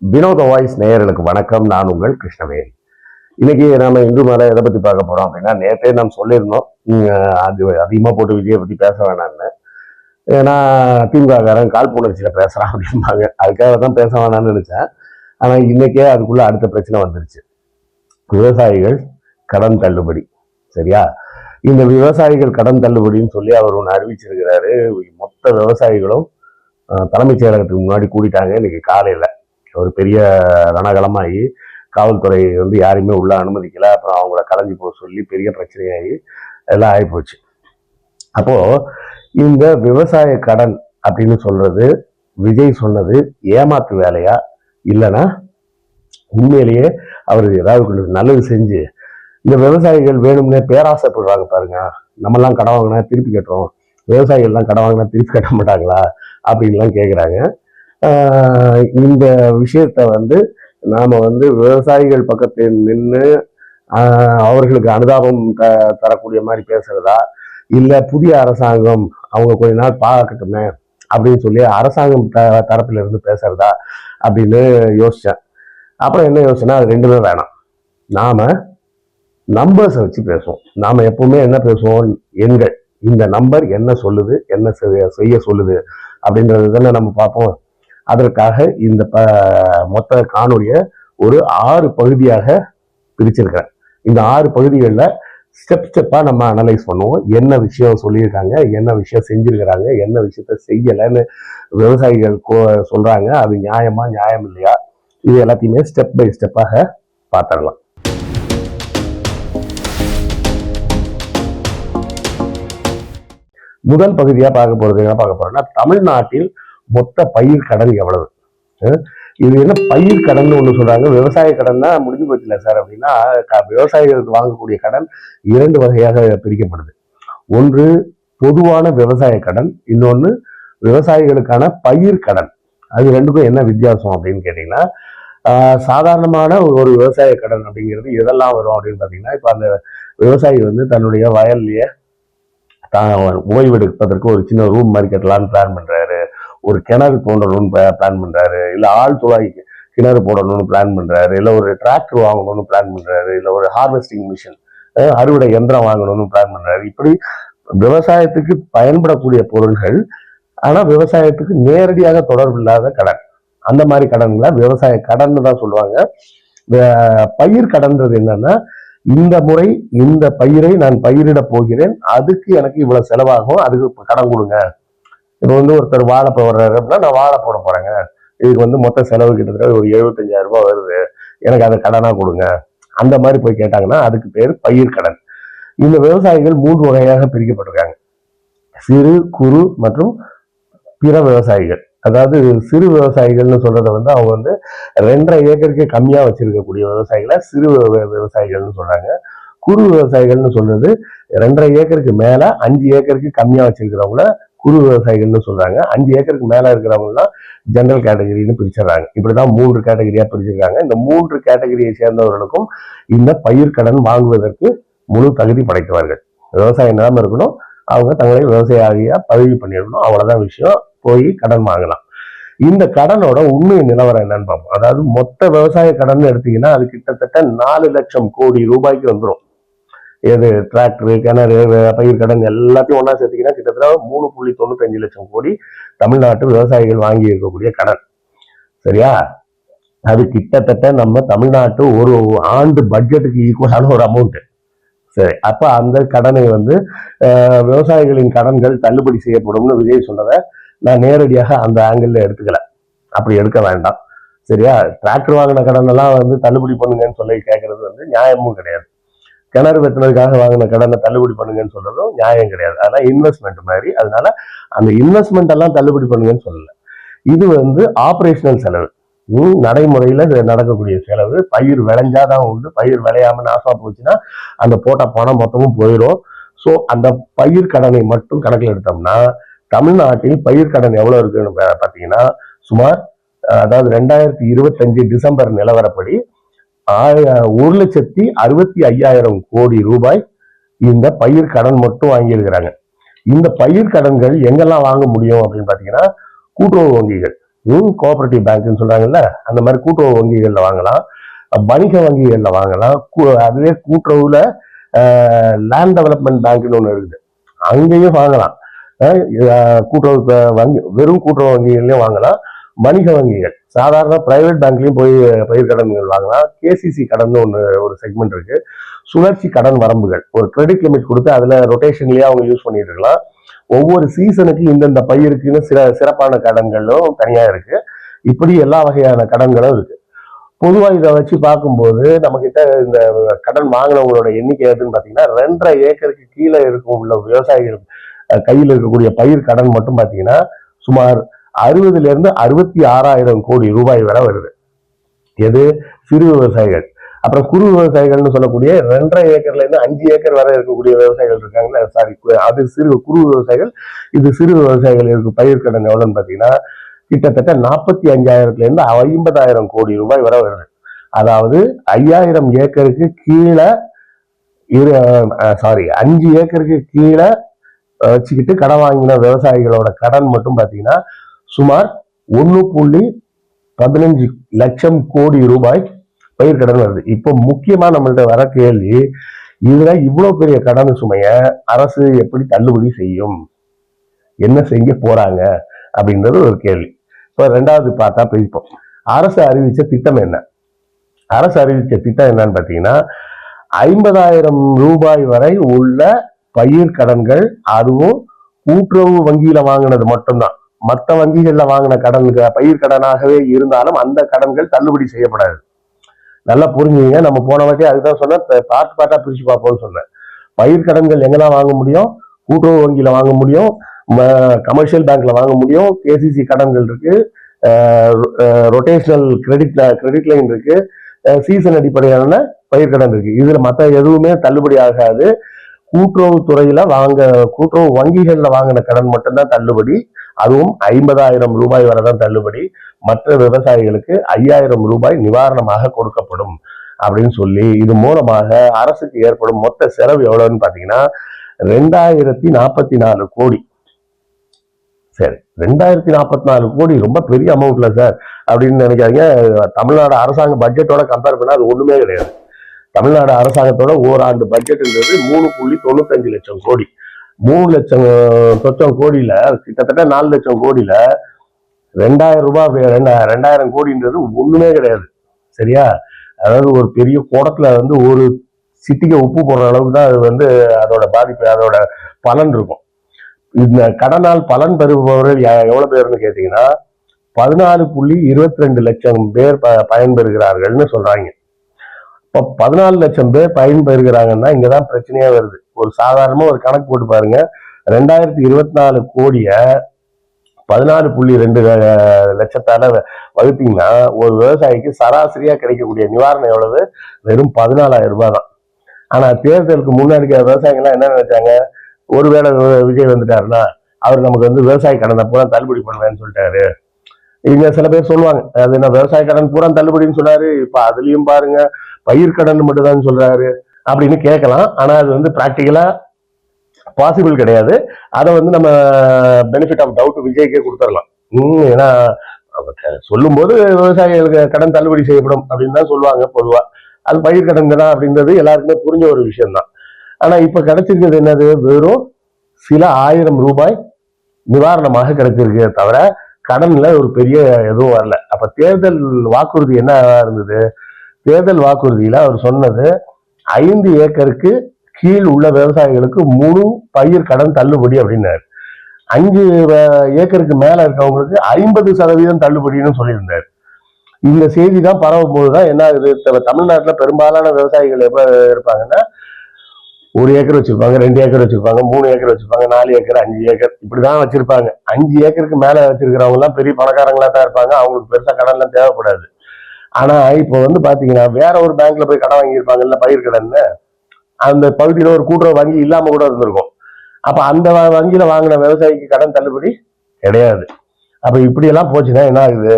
வினோத வாய்ஸ் நேயர்களுக்கு வணக்கம். நான் உங்கள் கிருஷ்ணவேல். இன்னைக்கு நாம இந்து மேல எதை பத்தி பார்க்க போறோம் அப்படின்னா, நேற்றே நாம் சொல்லியிருந்தோம் அது அதிகமா போட்டு விஜயை பத்தி பேச வேணாம்னு. ஏன்னா திமுககாரன் காழ்ப்புணர்ச்சியில பேசுறான் அப்படிம்பாங்க. அதுக்காக தான் பேச வேணாம்னு நினைச்சேன். ஆனா இன்னைக்கே அதுக்குள்ள அடுத்த பிரச்சனை வந்துருச்சு. விவசாயிகள் கடன் தள்ளுபடி. சரியா? இந்த விவசாயிகள் கடன் தள்ளுபடின்னு சொல்லி அவர் ஒன்று அறிவிச்சிருக்கிறாரு. மொத்த விவசாயிகளும் தலைமைச் செயலகத்துக்கு முன்னாடி கூட்டிட்டாங்க இன்னைக்கு காலையில. ஒரு பெரிய ரணகலமாகி காவல்துறை யாரையுமே உள்ள அனுமதிக்கல. அப்புறம் அவங்கள கலைஞ்சி போக சொல்லி பெரிய பிரச்சனையாகி எல்லாம் ஆகிப்போச்சு. அப்போ இந்த விவசாய கடன் அப்படின்னு சொல்றது விஜய் சொன்னது ஏமாத்து வேலையா, இல்லைன்னா உண்மையிலேயே அவர் ஏதாவது நல்லது செஞ்சு இந்த விவசாயிகள் வேணும்னே பேராசைப்படுறாங்க பாருங்க, நம்மெல்லாம் கடன் வாங்கினா திருப்பி கட்டுறோம், விவசாயிகள்லாம் கடன் வாங்கினா திருப்பி கட்ட மாட்டாங்களா அப்படின்லாம் கேட்குறாங்க. இந்த விஷயத்த நாம விவசாயிகள் பக்கத்தில் நின்று அவர்களுக்கு அனுதாபம் தரக்கூடிய மாதிரி பேசுறதா, இல்ல புதிய அரசாங்கம் அவங்க கொஞ்ச நாள் பார்க்கட்டுமே அப்படின்னு சொல்லி அரசாங்கம் தரப்புல இருந்து பேசுறதா அப்படின்னு யோசிச்சேன். அப்புறம் என்ன யோசனை, அது ரெண்டுமே வேணாம். நாம நம்பர்ஸை வச்சு பேசுவோம். நாம எப்பவுமே என்ன பேசுவோம், எண்கள், இந்த நம்பர் என்ன சொல்லுது, என்ன செய்ய சொல்லுது அப்படின்றது தானே நம்ம பார்ப்போம். அதற்காக இந்த மொத்த காணொலியை ஒரு 6 பகுதியாக பிரிச்சிருக்கிறேன். இந்த 6 பகுதிகளில் ஸ்டெப்பா நம்ம அனலைஸ் பண்ணுவோம். என்ன விஷயம் சொல்லியிருக்காங்க, என்ன விஷயம் செஞ்சிருக்கிறாங்க, என்ன விஷயத்த செய்யலைன்னு விவசாயிகள் சொல்றாங்க, அது நியாயமா நியாயம் இல்லையா, இது எல்லாத்தையுமே ஸ்டெப் பை ஸ்டெப்பாக பார்த்துடலாம். முதல் பகுதியா பார்க்க போறது என்ன பார்க்க போறோம்னா, தமிழ்நாட்டில் மொத்த பயிர் கடன் எவ்வளவு. இது என்ன பயிர் கடன் ஒண்ணு சொல்றாங்க, விவசாய கடன் தான் முடிஞ்சு போச்சுல சார் அப்படின்னா, விவசாயிகளுக்கு வாங்கக்கூடிய கடன் 2 வகையாக பிரிக்கப்படுது. ஒன்று பொதுவான விவசாய கடன், இன்னொன்னு விவசாயிகளுக்கான பயிர் கடன். அது ரெண்டுக்கும் என்ன வித்தியாசம் அப்படின்னு கேட்டீங்கன்னா, சாதாரணமான ஒரு விவசாய கடன் அப்படிங்கிறது எதெல்லாம் வரும் அப்படின்னு பாத்தீங்கன்னா, இப்ப அந்த விவசாயி தன்னுடைய வயல்லையே ஓய்வெடுப்பதற்கு ஒரு சின்ன ரூம் மாதிரி கட்டலான்னு பிளான் பண்றாரு, ஒரு கிணறு தோண்டணும்னு பிளான் பண்றாரு, இல்ல ஆள் துவாய் கிணறு போடணும்னு பிளான் பண்றாரு, இல்ல ஒரு டிராக்டர் வாங்கணும்னு பிளான் பண்றாரு, இல்ல ஒரு ஹார்வெஸ்டிங் மிஷின் அறுவடை எந்திரம் வாங்கணும்னு பிளான் பண்றாரு. இப்படி விவசாயத்துக்கு பயன்படக்கூடிய பொருள்கள், ஆனா விவசாயத்துக்கு நேரடியாக தொடர்பு இல்லாத கடன், அந்த மாதிரி கடன்களை விவசாய கடன் தான் சொல்லுவாங்க. பயிர் கடன்றது என்னன்னா, இந்த முறை இந்த பயிரை நான் பயிரிட போகிறேன், அதுக்கு எனக்கு இவ்வளவு செலவாகும், அதுக்கு கடன் கொடுங்க. இப்போ ஒருத்தர் வாழை போடுறாரு அப்படின்னா, நான் வாழை போட போறேங்க, இதுக்கு மொத்த செலவு கிட்டத்தட்ட ஒரு 75,000 ரூபாய் வருது, எனக்கு அதை கடனா கொடுங்க, அந்த மாதிரி போய் கேட்டாங்கன்னா அதுக்கு பேர் பயிர் கடன். இந்த விவசாயிகள் 3 வகையாக பிரிக்கப்பட்டிருக்காங்க. சிறு குறு மற்றும் பிற விவசாயிகள். அதாவது சிறு விவசாயிகள்னு சொல்றத அவங்க 2.5 ஏக்கருக்கு கம்மியா வச்சிருக்கக்கூடிய விவசாயிகளை சிறு விவசாயிகள்னு சொல்றாங்க. குறு விவசாயிகள்னு சொல்றது 2.5 ஏக்கருக்கு மேல 5 ஏக்கருக்கு கம்மியா வச்சிருக்கிறவங்கள குறு விவசாயிகள்னு சொல்றாங்க. 5 ஏக்கருக்கு மேல இருக்கிறவங்கலாம் ஜெனரல் கேட்டகரின்னு பிரிச்சிடறாங்க. இப்படிதான் 3 கேட்டகரியா பிரிச்சிருக்காங்க. இந்த 3 கேட்டகரியை சேர்ந்தவர்களுக்கும் இந்த பயிர் கடன் வாங்குவதற்கு முழு தகுதி படைத்தவர்கள். விவசாய நிலம் இருக்கணும், அவங்க தங்களை விவசாயியா பதிவு பண்ணிடணும், அவ்வளவுதான் விஷயம். போய் கடன் வாங்கலாம். இந்த கடனோட உண்மை நிலவரம் என்னன்னு பார்ப்போம். அதாவது மொத்த விவசாய கடன் எடுத்தீங்கன்னா அது கிட்டத்தட்ட 4 லட்சம் கோடி ரூபாய்க்கு வந்துடும். ஏது டிராக்டரு, கிணறு, பயிர் கடன் எல்லாத்தையும் ஒன்னா சேர்த்தீங்கன்னா கிட்டத்தட்ட 3.95 லட்சம் கோடி தமிழ்நாட்டு விவசாயிகள் வாங்கி இருக்கக்கூடிய கடன். சரியா? அது கிட்டத்தட்ட நம்ம தமிழ்நாட்டு ஒரு ஆண்டு பட்ஜெட்டுக்கு ஈக்குவலான ஒரு அமௌண்ட். சரி, அப்ப அந்த கடனை விவசாயிகளின் கடன்கள் தள்ளுபடி செய்யப்படும்னு விஜய் சொன்னதை நான் நேரடியாக அந்த ஆங்கிள் எடுத்துக்கல. அப்படி எடுக்க வேண்டாம். சரியா? டிராக்டர் வாங்கின கடன் எல்லாம் தள்ளுபடி பண்ணுங்கன்னு சொல்லி கேட்கறது நியாயமும் கிடையாது. கிணறு வெட்டினதுக்காக வாங்கின கடனை தள்ளுபடி பண்ணுங்கன்னு சொல்றதும் நியாயம் கிடையாது. அதெல்லாம் இன்வெஸ்ட்மெண்ட் மாதிரி. அதனால அந்த இன்வெஸ்ட்மெண்ட் எல்லாம் தள்ளுபடி பண்ணுங்கன்னு சொல்லல. இது ஆபரேஷனல் செலவு, நடைமுறையில நடக்கக்கூடிய செலவு. பயிர் விளைஞ்சாதான் உண்டு, பயிர் விளையாம நாசமா போச்சுன்னா அந்த போட்ட பணம் மொத்தமும் போயிடும். ஸோ அந்த பயிர் கடனை மட்டும் கணக்கில் எடுத்தோம்னா தமிழ்நாட்டில் பயிர் கடன் எவ்வளவு இருக்குன்னு பாத்தீங்கன்னா, சுமார் அதாவது 2025 டிசம்பர் நிலவரப்படி 1,65,000 கோடி ரூபாய் இந்த பயிர் கடன் மட்டும் வாங்கியிருக்கிறாங்க. இந்த பயிர் கடன்கள் எங்கெல்லாம் வாங்க முடியும் அப்படின்னு பாத்தீங்கன்னா, கூட்டுறவு வங்கிகள், கோஆபரேட்டிவ் பேங்க்னு சொல்றாங்கல்ல, அந்த மாதிரி கூட்டுறவு வங்கிகள்ல வாங்கலாம், வணிக வங்கிகள்ல வாங்கலாம். அதுவே கூட்டுறவுல லேண்ட் டெவலப்மெண்ட் பேங்க்னு ஒன்று இருக்குது, அங்கேயும் வாங்கலாம். கூட்டுறவு வங்கி, வெறும் கூட்டுறவு வங்கிகள்லயும் வாங்கலாம். வணிக வங்கிகள் சாதாரண பிரைவேட் பேங்க்லயும் போய் பயிர் கடன்கள் வாங்கலாம். கேசிசி கடன் ஒரு செக்மெண்ட் இருக்கு. சுழற்சி கடன் வரம்புகள், ஒரு கிரெடிட் லிமிட் கொடுத்து அதுல ரொட்டேஷன்லயே அவங்க யூஸ் பண்ணிட்டு இருக்கலாம். ஒவ்வொரு சீசனுக்கு இந்தந்த பயிருக்குன்னு சிறப்பான கடன்களும் தனியா இருக்கு. இப்படி எல்லா வகையான கடன்களும் இருக்கு. பொதுவா இதை வச்சு பார்க்கும்போது நம்ம கிட்ட இந்த கடன் வாங்கினவங்களோட எண்ணிக்கை எதுன்னு பாத்தீங்கன்னா 2.5 ஏக்கருக்கு கீழே இருக்கும் உள்ள விவசாயிகள் கையில் இருக்கக்கூடிய பயிர் கடன் மட்டும் பாத்தீங்கன்னா சுமார் 60 இருந்து 66,000 கோடி ரூபாய் வரை வருது. எது? சிறு விவசாயிகள். அப்புறம் குறு விவசாயிகள்னு சொல்லக்கூடிய 2.5 ஏக்கர்ல இருந்து 5 ஏக்கர் வரை இருக்கக்கூடிய விவசாயிகள் இருக்காங்களா, சாரி, அது குறு விவசாயிகள். இது சிறு விவசாயிகள் இருக்கு பயிர் கடன் எவ்வளவுன்னு பாத்தீங்கன்னா கிட்டத்தட்ட 45,000 இருந்து 50,000 கோடி ரூபாய் வரை வருது. அதாவது 5,000 ஏக்கருக்கு கீழே 5 ஏக்கருக்கு கீழே வச்சுக்கிட்டு கடன் வாங்கின விவசாயிகளோட கடன் மட்டும் பாத்தீங்கன்னா சுமார் 1.15 லட்சம் கோடி ரூபாய் பயிர் கடன் வருது. இப்போ முக்கியமா நம்மள்ட்ட வர கேள்வி, இதுல இவ்வளவு பெரிய கடன் சுமைய அரசு எப்படி தள்ளுபடி செய்யும், என்ன செய்ய போறாங்க அப்படின்றது ஒரு கேள்வி. இப்ப 2வது பார்த்தா பிரிப்போம். அரசு அறிவிச்ச திட்டம் என்ன? அரசு அறிவிச்ச திட்டம் என்னன்னு பாத்தீங்கன்னா 50,000 ரூபாய் வரை உள்ள பயிர் கடன்கள், அதுவும் கூட்டுறவு வங்கியில வாங்கினது மட்டும்தான். மற்ற வங்கிகள்ல வாங்கின கடனுக்கு பயிர் கடனாகவே இருந்தாலும் அந்த கடன்கள் தள்ளுபடி செய்யப்படாது. நல்லா புரிஞ்சுங்க. நம்ம போன வாட்டி அதுதான் சொன்னேன், பாட்டா பிரிச்சு பார்ப்போம்னு சொன்னேன். பயிர் கடன்கள் எங்கெல்லாம் வாங்க முடியும்? கூட்டுறவு வங்கியில வாங்க முடியும், கமர்ஷியல் பேங்க்ல வாங்க முடியும், கேசிசி கடன்கள் இருக்கு, ரொட்டேஷனல் கிரெடிட் லைன் இருக்கு, சீசன் அடிப்படையான பயிர் கடன் இருக்கு. இதுல மற்ற எதுவுமே தள்ளுபடி ஆகாது. கூட்டுறவு துறையில கூட்டுறவு வங்கிகள்ல வாங்கின கடன் மட்டும்தான் தள்ளுபடி. அதுவும் 50,000 ரூபாய் வரைதான் தள்ளுபடி. மற்ற விவசாயிகளுக்கு 5,000 ரூபாய் நிவாரணமாக கொடுக்கப்படும் அப்படின்னு சொல்லி, இது மூலமாக அரசுக்கு ஏற்படும் மொத்த செலவு எவ்வளவுன்னு பாத்தீங்கன்னா 2,044 கோடி. சரி, 2,044 கோடி ரொம்ப பெரிய அமௌண்ட்ல சார் அப்படின்னு நினைக்காதீங்க. தமிழ்நாடு அரசாங்க பட்ஜெட்டோட கம்பேர் பண்ணா அது ஒண்ணுமே கிடையாது. தமிழ்நாடு அரசாங்கத்தோட ஓராண்டு பட்ஜெட்ன்றது 3.95 லட்சம் கோடி. 3 லட்சம் சொச்சம் கோடியில கிட்டத்தட்ட 4 லட்சம் கோடியில 2,000 ரூபாய் 2,000 கோடின்றது ஒண்ணுமே கிடையாது. சரியா? அதாவது ஒரு பெரிய குடத்துல ஒரு சிட்டிக்கு உப்பு போடுற அளவுக்கு தான் அது அதோட பாதிப்பு, அதோட பலன் இருக்கும். இந்த கடனால் பலன் பெறுபவர்கள் எவ்வளவு பேர்னு கேட்டீங்கன்னா 14.22 லட்சம் பேர் பயன்பெறுகிறார்கள்னு சொல்றாங்க. இப்போ 14 லட்சம் பேர் பயன்பெறுகிறாங்கன்னா இங்கதான் பிரச்சனையே வருது. ஒரு சாதாரணமா ஒரு கணக்கு போட்டு பாருங்க. 2024 கோடிய 14.2 லட்சத்தால வகுத்தீங்கன்னா ஒரு விவசாயிக்கு சராசரியா கிடைக்கக்கூடிய நிவாரணம் எவ்வளவு? வெறும் 14,000 ரூபாய் தான். ஆனா தேர்தலுக்கு முன்னாடி விவசாயிகள்லாம் என்ன நினைச்சாங்க, ஒருவேளை விஜய் வந்துட்டாருன்னா அவர் நமக்கு விவசாய கடனை பூரா தள்ளுபடி பண்ணுவேன்னு சொல்லிட்டாரு. இங்க சில பேர் சொல்லுவாங்க, அது என்ன விவசாய கடன் பூரா தள்ளுபடின்னு சொன்னாரு, இப்ப அதுலயும் பாருங்க பயிர் கடன் மட்டும் தான் சொல்றாரு அப்படின்னு கேட்கலாம். ஆனா அது பிராக்டிக்கலா பாசிபிள் கிடையாது. அதை நம்ம பெனிஃபிட் ஆஃப் டவுட் விஜய்க்கே கொடுத்துடலாம். ஏன்னா சொல்லும் போது விவசாயிகளுக்கு கடன் தள்ளுபடி செய்யப்படும் அப்படின்னு தான் சொல்லுவாங்க பொதுவா. அது பயிர் கடன் தான் அப்படின்றது எல்லாருக்குமே புரிஞ்ச ஒரு விஷயம் தான். ஆனா இப்ப கிடைச்சிருக்கிறது என்னது? வெறும் சில 1000 ரூபாய் நிவாரணமாக கிடைச்சிருக்கு தவிர கடன்ல ஒரு பெரிய எதுவும் வரல. அப்ப தேர்தல் வாக்குறுதி என்ன இருந்தது? தேர்தல் வாக்குறுதியில அவர் சொன்னது 5 ஏக்கருக்கு கீழ் உள்ள விவசாயிகளுக்கு முழு பயிர் கடன் தள்ளுபடி அப்படின்னாரு. 5 ஏக்கருக்கு மேல இருக்கவங்களுக்கு 50% தள்ளுபடினு சொல்லியிருந்தாரு. இந்த செய்தி தான் பரவும் போதுதான் என்ன ஆகுது, தமிழ்நாட்டுல பெரும்பாலான விவசாயிகள் எப்ப இருப்பாங்கன்னா 1 ஏக்கர் வச்சிருப்பாங்க, 2 ஏக்கர் வச்சிருப்பாங்க, 3 ஏக்கர் வச்சிருப்பாங்க, 4 ஏக்கர், 5 ஏக்கர் இப்படிதான் வச்சிருப்பாங்க. 5 ஏக்கருக்கு மேல வச்சிருக்கிறவங்க எல்லாம் பெரிய பணக்காரங்களா தான் இருப்பாங்க. அவங்களுக்கு பெருசா கடன் எல்லாம் தேவைப்படாது. ஆனா இப்போ பாத்தீங்கன்னா வேற ஒரு பேங்க்ல போய் கடன் வாங்கியிருப்பாங்க இல்ல பயிர் கடன்னு, அந்த பகுதியில ஒரு கூட்டுறவு வங்கி இல்லாம கூட இருந்திருக்கும். அப்ப அந்த வங்கியில வாங்கின விவசாயிக்கு கடன் தள்ளுபடி கிடையாது. அப்ப இப்படி எல்லாம் போச்சுன்னா என்ன ஆகுது,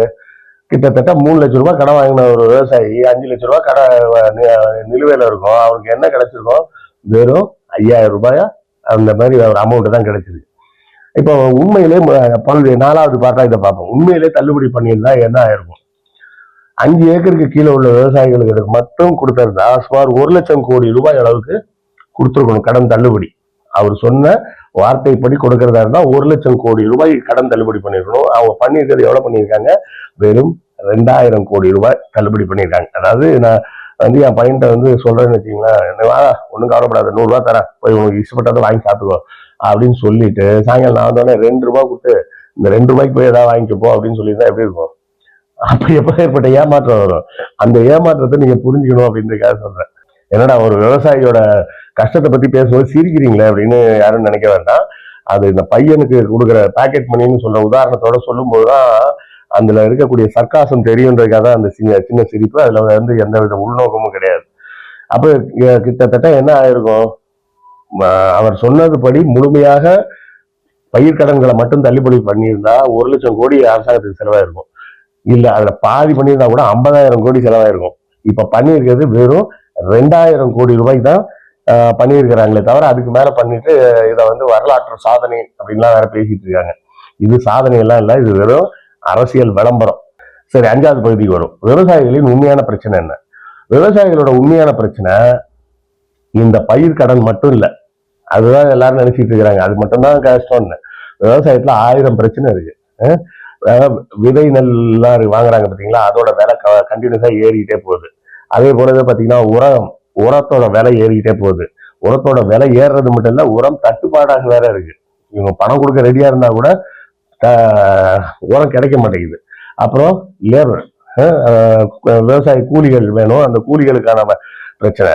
கிட்டத்தட்ட 3 லட்சம் ரூபாய் கடன் வாங்கின ஒரு விவசாயி 5 லட்சம் ரூபாய் கடன் நிலுவையில இருக்கும். அவருக்கு என்ன கிடைச்சிருக்கும்? வெறும் 5,000 ரூபாயா அந்த மாதிரி ஒரு அமௌண்ட் தான் கிடைச்சிருக்கு. இப்போ உண்மையிலே பல்வேறு 4வது பார்ட்டா இதை பார்ப்போம். உண்மையிலே தள்ளுபடி பண்ணியிருந்தா என்ன ஆயிருக்கும்? 5 ஏக்கருக்கு கீழே உள்ள விவசாயிகளுக்கு மட்டும் கொடுத்திருந்தா சுமார் 1 லட்சம் கோடி ரூபாய் அளவுக்கு கொடுத்துருக்கணும் கடன் தள்ளுபடி. அவர் சொன்ன வார்த்தைப்படி கொடுக்கறதா இருந்தா 1 லட்சம் கோடி ரூபாய் கடன் தள்ளுபடி பண்ணிருக்கணும். அவங்க பண்ணிருக்கிறது எவ்வளவு பண்ணியிருக்காங்க? வெறும் 2000 கோடி ரூபாய் தள்ளுபடி பண்ணியிருக்காங்க. அதாவது நான் வந்து என் பையன்கிட்ட வந்து சொல்றேன்னு வச்சுக்கீங்களேன், ஒன்றும் கவலைப்படாது, 100 ரூபா தரேன், போய் உங்களுக்கு இஷ்டப்பட்டதை வாங்கி சாப்பிட்டுக்கோ அப்படின்னு சொல்லிட்டு சாயங்காலம் நான் வந்தோடனே 2 ரூபாய் கொடுத்து இந்த 2 ரூபாய்க்கு போய் ஏதாவது வாங்கிக்கப்போ அப்படின்னு சொல்லியிருந்தா எப்படி இருக்கும்? அப்ப எப்ப ஏற்பட்ட ஏமாற்றம் வரும்? அந்த ஏமாற்றத்தை நீங்க புரிஞ்சுக்கணும் அப்படின்றதுக்காக சொல்றேன். என்னடா ஒரு விவசாயியோட கஷ்டத்தை பத்தி பேசும்போது சிரிக்கிறீங்களே அப்படின்னு யாரும் நினைக்க வேண்டாம். அது இந்த பையனுக்கு கொடுக்குற பாக்கெட் மணின்னு சொல்ற உதாரணத்தோட சொல்லும் போதுதான் அதுல இருக்கக்கூடிய சர்க்காசம் தெரியுன்றதுக்காக தான் அந்த சின்ன சிரிப்பு. அதுல வந்து எந்த வித உள்நோக்கமும் கிடையாது. அப்ப கிட்டத்தட்ட என்ன ஆயிருக்கும்? அவர் சொன்னதுபடி முழுமையாக பயிர்க்கடன்களை மட்டும் தள்ளுபடி பண்ணியிருந்தா 1 லட்சம் கோடி அரசாங்கத்துக்கு செலவாயிருக்கும். இல்ல அதுல பாதி பண்ணியிருந்தா கூட 50,000 கோடி செலவாயிருக்கும். இப்ப பண்ணியிருக்கிறது வெறும் 2000 கோடி ரூபாய்க்கு தான் பண்ணியிருக்கிறாங்களே தவிர அதுக்கு மேல பண்ணிட்டு இதை வந்து வரலாற்று சாதனை அப்படின்லாம் வேற பேசிட்டு இருக்காங்க. இது சாதனை எல்லாம் இல்லை, இது வெறும் அரசியல் விளம்பரம். சரி, 5வது பகுதிக்கு வரும். விவசாயிகளின் உண்மையான பிரச்சனை என்ன? விவசாயிகளோட உண்மையான பிரச்சனை இந்த பயிர் கடன் மட்டும் இல்லை. அதுதான் எல்லாரும் நினைச்சிட்டு இருக்கிறாங்க அது மட்டும்தான் கஷ்டம்னு. விவசாயத்துல 1000 பிரச்சனை இருக்கு. விதை நெல்லாம் வாங்குறாங்க பாத்தீங்களா, அதோட விலை கண்டினியூஸா ஏறிக்கிட்டே போகுது. அதே போலவே பாத்தீங்கன்னா உரத்தோட விலை ஏறிக்கிட்டே போகுது. உரத்தோட விலை ஏறுறது மட்டும் இல்ல, உரம் தட்டுப்பாடாக வேற இருக்கு. இவங்க பணம் கொடுக்க ரெடியா இருந்தா கூட உரம் கிடைக்க மாட்டேங்குது. அப்புறம் லேபர், விவசாய கூலிகள் வேணும், அந்த கூலிகளுக்கான பிரச்சனை.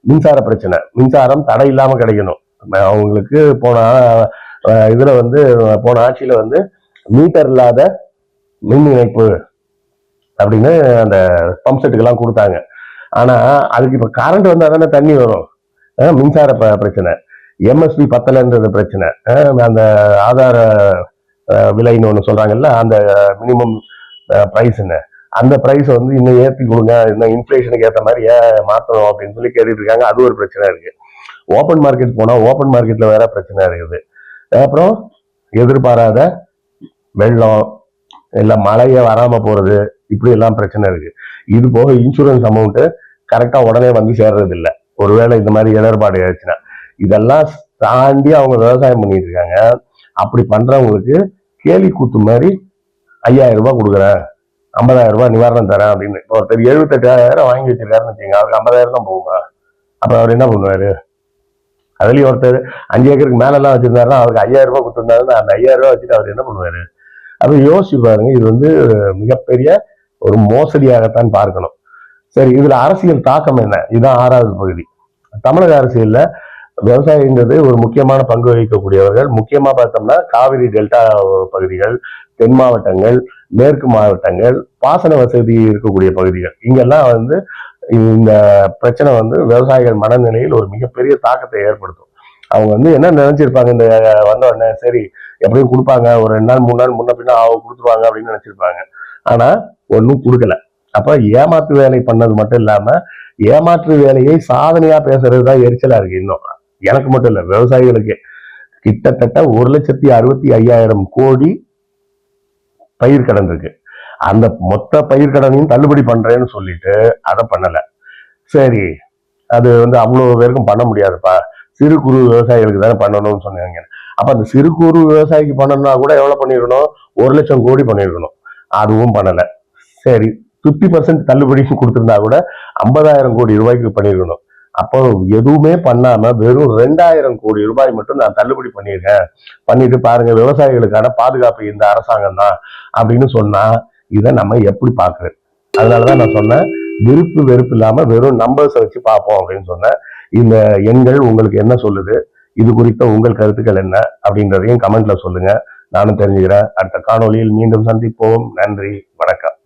மின்சார பிரச்சனை, மின்சாரம் தடை இல்லாம கிடைக்கணும். அவங்களுக்கு போன இதுல வந்து போன ஆட்சியில வந்து மீட்டர் இல்லாத மின் இணைப்பு அப்படின்னு அந்த பம்ப் செட்டுக்கெல்லாம் கொடுத்தாங்க. ஆனா அதுக்கு இப்ப கரண்ட் வந்தா தானே தண்ணி வரும். மின்சார பிரச்சனை, எம்எஸ்பி பத்தலைன்றது பிரச்சனை, அந்த ஆதார விலைன்னு ஒண்ணு சொல்றாங்கல்ல, அந்த மினிமம் பிரைஸ்ன்னு, அந்த பிரைஸ் வந்து இன்னும் ஏற்றி கொடுங்க, இன்னும் இன்ஃபிளேஷனுக்கு ஏற்ற மாதிரி மாற்றணும் அப்படின்னு சொல்லி கேட்டுட்டு இருக்காங்க. அது ஒரு பிரச்சனை இருக்கு. ஓப்பன் மார்க்கெட் போனா ஓப்பன் மார்க்கெட்ல வேற பிரச்சனை இருக்குது. அப்புறம் எதிர்பாராத வெள்ளம் இல்ல மழையே வராம போறது, இப்படி எல்லாம் பிரச்சனை இருக்கு. இது போக இன்சூரன்ஸ் அமௌண்ட் கரெக்டா உடனே வந்து சேர்றது இல்லை, ஒருவேளை இந்த மாதிரி இடர்பாடு ஆச்சுன்னா. இதெல்லாம் தாண்டி அவங்க விவசாயம் பண்ணிட்டு இருக்காங்க. அப்படி பண்றவங்களுக்கு கேலி கூத்து மாதிரி 5000 ரூபாய் கொடுக்குறேன், 50,000 ரூபாய் நிவாரணம் தரேன் அப்படின்னு. ஒருத்தர் 78,000 வாங்கி வச்சிருக்காருன்னு வச்சுங்க, அவருக்கு 50,000 தான் போகுமா? அப்ப அவர் என்ன பண்ணுவாரு? அதுலயும் ஒருத்தர் 5 ஏக்கருக்கு மேல எல்லாம் வச்சிருந்தாருன்னா அவருக்கு 5000 ரூபாய் கொடுத்துருந்தாருன்னா அந்த 5000 ரூபாய் வச்சுட்டு அவர் என்ன பண்ணுவாரு? அப்ப யோசிச்சு பாருங்க, இது வந்து மிகப்பெரிய ஒரு மோசடியாகத்தான் பார்க்கணும். சரி, இதுல அரசியல் தாக்கம் என்ன? இதுதான் 6வது பகுதி. தமிழக அரசியல்ல விவசாயின்றது ஒரு முக்கியமான பங்கு வகிக்கக்கூடியவர்கள். முக்கியமா பார்த்தோம்னா காவிரி டெல்டா பகுதிகள், தென் மாவட்டங்கள், மேற்கு மாவட்டங்கள், பாசன வசதி இருக்கக்கூடிய பகுதிகள், இங்கெல்லாம் வந்து இந்த பிரச்சனை வந்து விவசாயிகள் மனநிலையில் ஒரு மிகப்பெரிய தாக்கத்தை ஏற்படுத்தும். அவங்க வந்து என்ன நினைச்சிருப்பாங்க, இந்த வந்த உடனே சரி எப்படியும் கொடுப்பாங்க, ஒரு 2 நாள் 3 நாள் முன்ன பின்னா அவங்க கொடுத்துருவாங்க அப்படின்னு நினைச்சிருப்பாங்க. ஆனா ஒன்னும் கொடுக்கல. அப்ப ஏமாற்று வேலை பண்ணது மட்டும் இல்லாம ஏமாற்று வேலையை சாதனையா பேசுறதுதான் எரிச்சலா இருக்கு. இன்னும் எனக்கு மட்டும் இல்ல, விவசாயிகளுக்கு கிட்டத்தட்ட 1,65,000 கோடி பயிர் கடன் இருக்கு. அந்த மொத்த பயிர் கடனையும் தள்ளுபடி பண்றேன்னு சொல்லிட்டு அதை பண்ணல. சரி, அது வந்து அவ்வளவு பேருக்கும் பண்ண முடியாதுப்பா, சிறு குறு விவசாயிகளுக்கு தானே பண்ணணும்னு சொன்னாங்க. அப்ப அந்த சிறு குறு விவசாயிக்கு பண்ணணும்னா கூட எவ்வளவு பண்ணிருக்கணும்? 1 லட்சம் கோடி பண்ணிருக்கணும். அதுவும் பண்ணல. சரி, 50% தள்ளுபடி கொடுத்திருந்தா கூட 50,000 கோடி ரூபாய்க்கு பண்ணிருக்கணும். அப்போ எதுவுமே பண்ணாம வெறும் 2000 கோடி ரூபாய் மட்டும் நான் தள்ளுபடி பண்ணியிருக்கேன், பண்ணிட்டு பாருங்க விவசாயிகளுக்கான பாதுகாப்பு இந்த அரசாங்கம் தான் அப்படின்னு சொன்னா இதை நம்ம எப்படி பாக்குறது? அதனாலதான் நான் சொன்னேன், விருப்பு வெறுப்பு இல்லாம வெறும் நம்பர்ஸ் வச்சு பார்ப்போம் அப்படின்னு சொன்னேன். இந்த எண்கள் உங்களுக்கு என்ன சொல்லுது? இது குறித்த உங்கள் கருத்துக்கள் என்ன அப்படின்றதையும் கமெண்ட்ல சொல்லுங்க, நானும் தெரிஞ்சுக்கிறேன். அடுத்த காணொலியில் மீண்டும் சந்திப்போம். நன்றி, வணக்கம்.